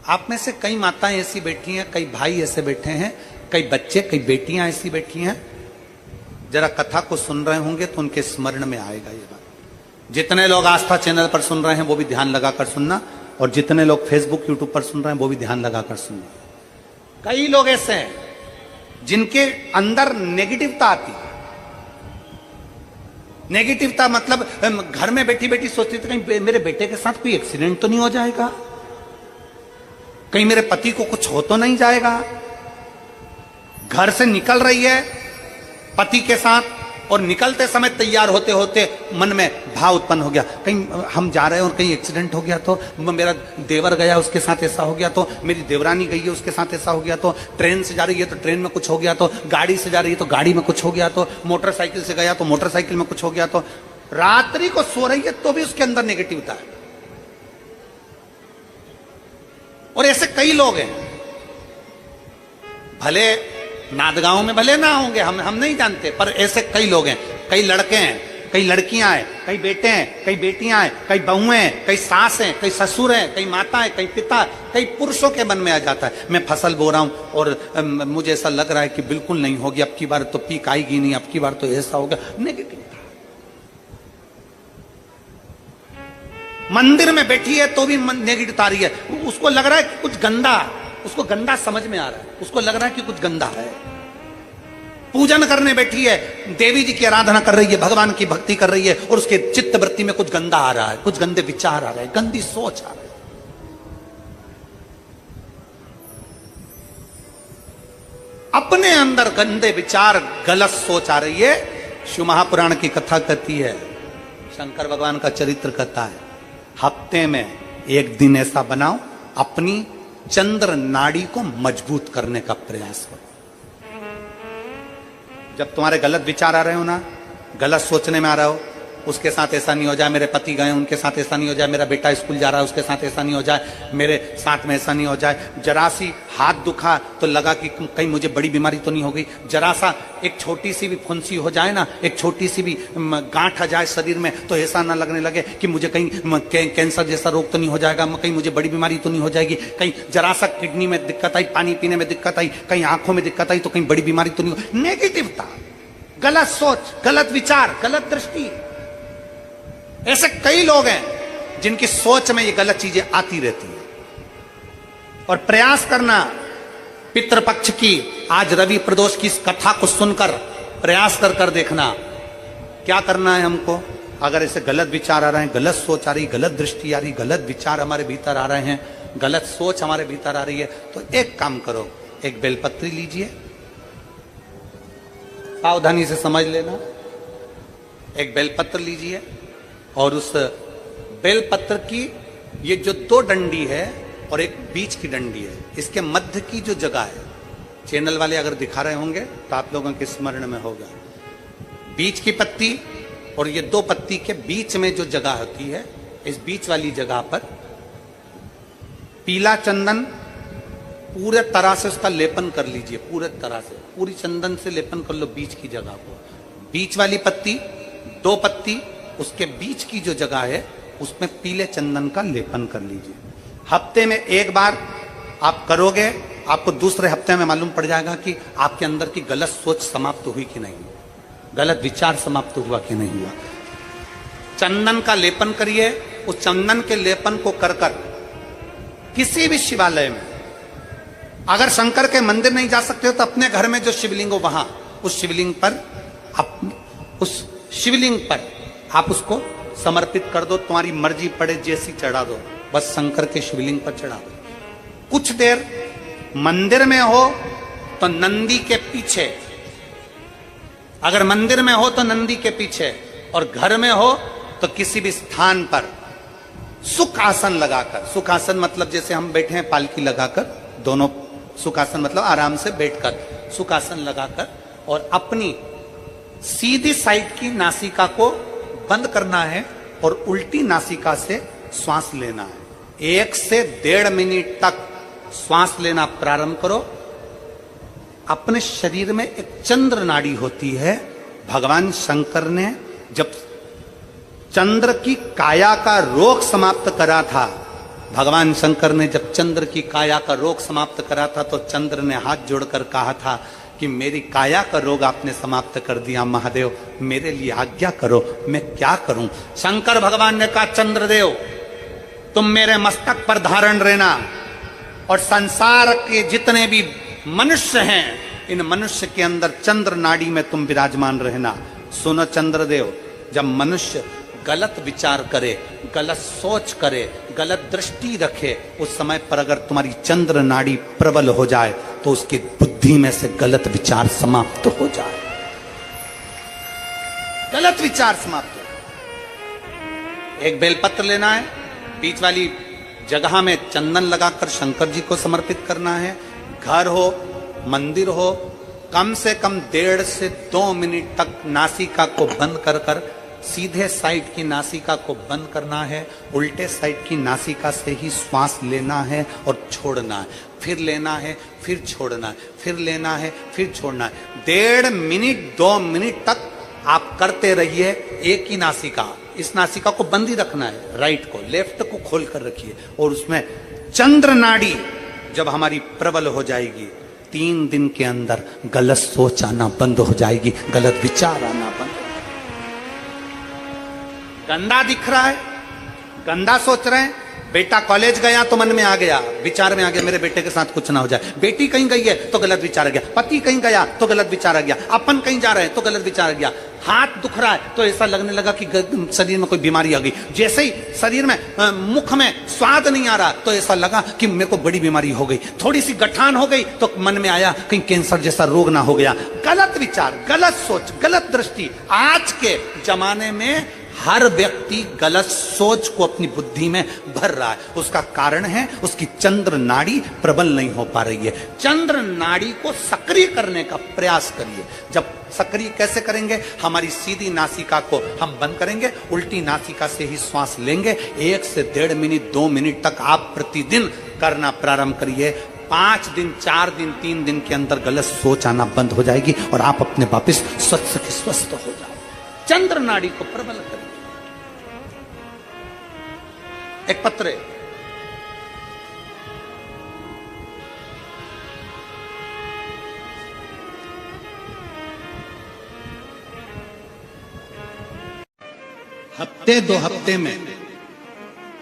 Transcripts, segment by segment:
आप में से कई माताएं ऐसी बैठी हैं, कई भाई ऐसे बैठे हैं, कई बच्चे, कई बेटियां ऐसी बैठी हैं, जरा कथा को सुन रहे होंगे तो उनके स्मरण में आएगा ये बात। जितने लोग आस्था चैनल पर सुन रहे हैं वो भी ध्यान लगाकर सुनना, और जितने लोग फेसबुक यूट्यूब पर सुन रहे हैं वो भी ध्यान लगाकर सुनना। कई लोग ऐसे हैं जिनके अंदर नेगेटिवता आती है। नेगेटिवता मतलब घर में बैठी बैठी सोचती थी कहीं मेरे बेटे के साथ कोई एक्सीडेंट तो नहीं हो जाएगा, कहीं मेरे पति को कुछ हो तो नहीं जाएगा। घर से निकल रही है पति के साथ और निकलते समय तैयार होते होते मन में भाव उत्पन्न हो गया, कहीं हम जा रहे हैं और कहीं एक्सीडेंट हो गया तो, मेरा देवर गया उसके साथ ऐसा हो गया तो, मेरी देवरानी गई है उसके साथ ऐसा हो गया तो, ट्रेन से जा रही है तो ट्रेन में कुछ हो गया तो, गाड़ी से जा रही है तो गाड़ी में कुछ हो गया तो, मोटरसाइकिल से गया तो मोटरसाइकिल में कुछ हो गया तो। रात्रि को सो रही है तो भी उसके अंदर नेगेटिविटी है। और ऐसे कई लोग हैं, भले नादगांव में भले ना होंगे, हम नहीं जानते, पर ऐसे कई लोग हैं। कई लड़के हैं, कई लड़कियां हैं, कई बेटे हैं, कई बेटियां हैं, कई बहुएं हैं, कई सास हैं, कई ससुर हैं, कई माता है, कई पिता, कई पुरुषों के मन में आ जाता है मैं फसल बो रहा हूं और मुझे ऐसा लग रहा है कि बिल्कुल नहीं होगी, अब की बार तो पीक आएगी नहीं, अब की बार तो ऐसा होगा। नेगेटिव मंदिर में बैठी है तो भी नेगेटिव आ रही है, उसको लग रहा है कि कुछ गंदा, उसको गंदा समझ में आ रहा है, उसको लग रहा है कि कुछ गंदा है। पूजन करने बैठी है, देवी जी की आराधना कर रही है, भगवान की भक्ति कर रही है और उसके चित्त वृत्ति में कुछ गंदा आ रहा है, कुछ गंदे विचार आ रहे हैं, गंदी सोच आ रही है। अपने अंदर गंदे विचार, गलत सोच आ रही है। शिव महापुराण की कथा कहती है, शंकर भगवान का चरित्र कहता है, हफ्ते में एक दिन ऐसा बनाओ अपनी चंद्र नाड़ी को मजबूत करने का प्रयास करो। जब तुम्हारे गलत विचार आ रहे हो ना, गलत सोचने में आ रहा हो, उसके साथ ऐसा नहीं हो जाए, मेरे पति गए उनके साथ ऐसा नहीं हो जाए, मेरा बेटा स्कूल जा रहा है उसके साथ ऐसा नहीं हो जाए, मेरे साथ में ऐसा नहीं हो जाए, जरा सी हाथ दुखा तो लगा कि कहीं मुझे बड़ी बीमारी तो नहीं हो गई, जरा सा एक छोटी सी भी फुंसी हो जाए ना, एक छोटी सी भी गांठ आ जाए शरीर में तो ऐसा ना लगने लगे कि मुझे कहीं कैंसर जैसा रोग तो नहीं हो जाएगा, कहीं मुझे बड़ी बीमारी तो नहीं हो जाएगी, कहीं जरा सा किडनी में दिक्कत आई, पानी पीने में दिक्कत आई, कहीं आंखों में दिक्कत आई तो कहीं बड़ी बीमारी तो नहीं हो। नेगेटिवता, गलत सोच, गलत विचार, गलत दृष्टि। ऐसे कई लोग हैं जिनकी सोच में ये गलत चीजें आती रहती है। और प्रयास करना पितृपक्ष की, आज रवि प्रदोष की इस कथा को सुनकर प्रयास कर देखना क्या करना है हमको। अगर ऐसे गलत विचार आ रहे हैं, गलत सोच आ रही, गलत दृष्टि आ रही, गलत विचार हमारे भीतर आ रहे हैं, गलत सोच हमारे भीतर आ रही है, तो एक काम करो, एक बेलपत्री लीजिए, सावधानी से समझ लेना, एक बेलपत्र लीजिए और उस बेलपत्र की ये जो दो डंडी है और एक बीच की डंडी है, इसके मध्य की जो जगह है, चैनल वाले अगर दिखा रहे होंगे तो आप लोगों के स्मरण में होगा, बीच की पत्ती और ये दो पत्ती के बीच में जो जगह होती है, इस बीच वाली जगह पर पीला चंदन पूरे तरह से उसका लेपन कर लीजिए, पूरे तरह से, पूरी चंदन से लेपन कर लो बीच की जगह को। बीच वाली पत्ती, दो पत्ती, उसके बीच की जो जगह है उसमें पीले चंदन का लेपन कर लीजिए। हफ्ते में एक बार आप करोगे, आपको दूसरे हफ्ते में मालूम पड़ जाएगा कि आपके अंदर की गलत सोच समाप्त हुई कि नहीं, गलत विचार समाप्त हुआ कि नहीं हुआ। चंदन का लेपन करिए, उस चंदन के लेपन को कर किसी भी शिवालय में, अगर शंकर के मंदिर नहीं जा सकते हो तो अपने घर में जो शिवलिंग हो वहां, उस शिवलिंग पर आप उसको समर्पित कर दो, तुम्हारी मर्जी पड़े जैसी चढ़ा दो, बस शंकर के शिवलिंग पर चढ़ा दो। कुछ देर मंदिर में हो तो नंदी के पीछे, अगर मंदिर में हो तो नंदी के पीछे, और घर में हो तो किसी भी स्थान पर सुख आसन लगाकर, सुख आसन मतलब जैसे हम बैठे हैं पालकी लगाकर, दोनों सुखासन मतलब आराम से बैठकर, सुखासन लगाकर, और अपनी सीधी साइड की नासिका को बंद करना है और उल्टी नासिका से श्वास लेना है। 1 से 1.5 मिनट तक श्वास लेना प्रारंभ करो। अपने शरीर में एक चंद्र नाड़ी होती है। भगवान शंकर ने जब चंद्र की काया का रोग समाप्त करा था, भगवान शंकर ने जब चंद्र की काया का रोग समाप्त करा था तो चंद्र ने हाथ जोड़कर कहा था कि मेरी काया का रोग आपने समाप्त कर दिया महादेव, मेरे लिए आज्ञा करो, मैं क्या करूं। शंकर भगवान ने कहा चंद्रदेव तुम मेरे मस्तक पर धारण रहना और संसार के जितने भी मनुष्य हैं इन मनुष्य के अंदर चंद्र नाड़ी में तुम विराजमान रहना। सुनो चंद्रदेव, जब मनुष्य गलत विचार करे, गलत सोच करे, गलत दृष्टि रखे, उस समय पर अगर तुम्हारी चंद्र नाड़ी प्रबल हो जाए तो उसकी बुद्धि में से गलत विचार समाप्त हो जाए, गलत विचार समाप्त हो। एक बेलपत्र लेना है, बीच वाली जगह में चंदन लगाकर शंकर जी को समर्पित करना है। घर हो, मंदिर हो, कम से कम 1.5 से 2 मिनट तक नासिका को बंद कर कर सीधे साइड की नासिका को बंद करना है, उल्टे साइड की नासिका से ही श्वास लेना है और छोड़ना है, फिर लेना है, फिर छोड़ना है, फिर लेना है, फिर छोड़ना है। 1.5 मिनट 2 मिनट तक आप करते रहिए एक ही नासिका। इस नासिका को बंद ही रखना है, राइट को, लेफ्ट को खोल कर रखिए और उसमें चंद्र नाड़ी जब हमारी प्रबल हो जाएगी 3 दिन के अंदर गलत सोच आना बंद हो जाएगी, गलत विचार आना बंद। गंदा दिख रहा है, गंदा सोच रहे हैं, बेटा कॉलेज गया तो मन में आ गया, विचार में आ गया मेरे बेटे के साथ कुछ ना हो जाए, बेटी कहीं गई है तो गलत विचार आ गया, पति कहीं गया तो गलत विचार आ गया, अपन कहीं जा रहे हैं तो गलत विचार आ गया, हाथ दुख रहा है तो ऐसा लगने लगा कि शरीर में कोई बीमारी आ गई, जैसे ही शरीर में मुख में स्वाद नहीं आ रहा तो ऐसा लगा कि मेरे को बड़ी बीमारी हो गई, थोड़ी सी गठान हो गई तो मन में आया कहीं कैंसर जैसा रोग ना हो गया। गलत विचार, गलत सोच, गलत दृष्टि। आज के जमाने में हर व्यक्ति गलत सोच को अपनी बुद्धि में भर रहा है, उसका कारण है उसकी चंद्र नाड़ी प्रबल नहीं हो पा रही है। चंद्र नाड़ी को सक्रिय करने का प्रयास करिए। जब सक्रिय कैसे करेंगे, हमारी सीधी नासिका को हम बंद करेंगे, उल्टी नासिका से ही श्वास लेंगे। 1 से 1.5 मिनट 2 मिनट तक आप प्रतिदिन करना प्रारंभ करिए। 5 दिन 4 दिन 3 दिन के अंदर गलत सोच आना बंद हो जाएगी और आप अपने वापिस स्वस्थ हो जाओ। चंद्र नाड़ी को प्रबल करिए। एक पत्र है, हफ्ते 2 हफ्ते में,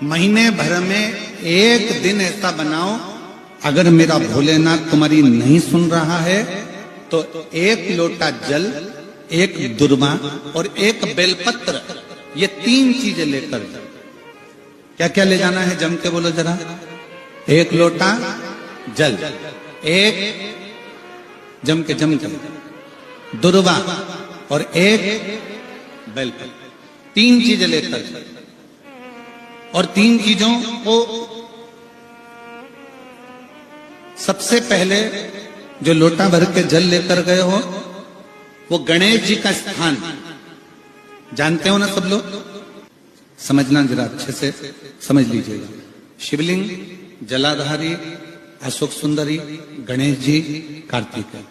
महीने भर में 1 दिन ऐसा बनाओ, अगर मेरा भोलेनाथ तुम्हारी नहीं सुन रहा है तो 1 लोटा जल, 1 दुर्वा और 1 बेलपत्र, ये 3 चीजें लेकर, क्या क्या ले जाना है जम के बोलो जरा। 1 लोटा जल, 1 जम के दुर्वा और 1 बेलपत्र, 3 चीजें लेकर, और 3 चीजों को सबसे पहले जो लोटा भर के जल लेकर गए हो वो गणेश जी का स्थान जानते हो ना सब लोग, समझना जरा अच्छे से समझ लीजिएगा। शिवलिंग, जलाधारी, अशोक सुंदरी, गणेश जी, कार्तिकेय।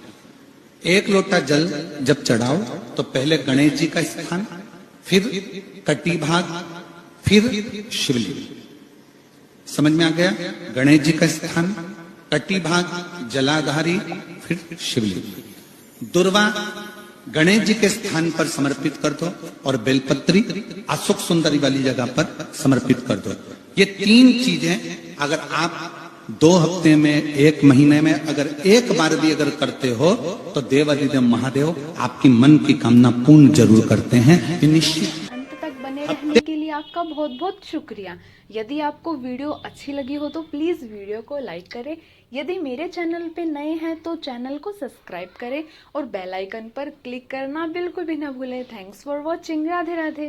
1 लोटा जल जब चढ़ाओ तो पहले गणेश जी का स्थान, फिर कटी भाग, फिर शिवलिंग। समझ में आ गया? गणेश जी का स्थान, कटी भाग, जलाधारी, फिर शिवलिंग। दुर्वा गणेश जी के स्थान पर समर्पित कर दो और बेलपत्री अशोक सुंदरी वाली जगह पर समर्पित कर दो। ये 3 चीजें अगर आप 2 हफ्ते में, 1 महीने में अगर एक बार भी अगर करते हो तो देवाधिदेव महादेव आपकी मन की कामना पूर्ण जरूर करते हैं, ये निश्चित। बने रहने के लिए आपका बहुत बहुत शुक्रिया। यदि आपको वीडियो अच्छी लगी हो तो प्लीज़ वीडियो को लाइक करें। यदि मेरे चैनल पे नए हैं तो चैनल को सब्सक्राइब करें और बेल आइकन पर क्लिक करना बिल्कुल भी ना भूलें। Thanks for watching. Radhe Radhe.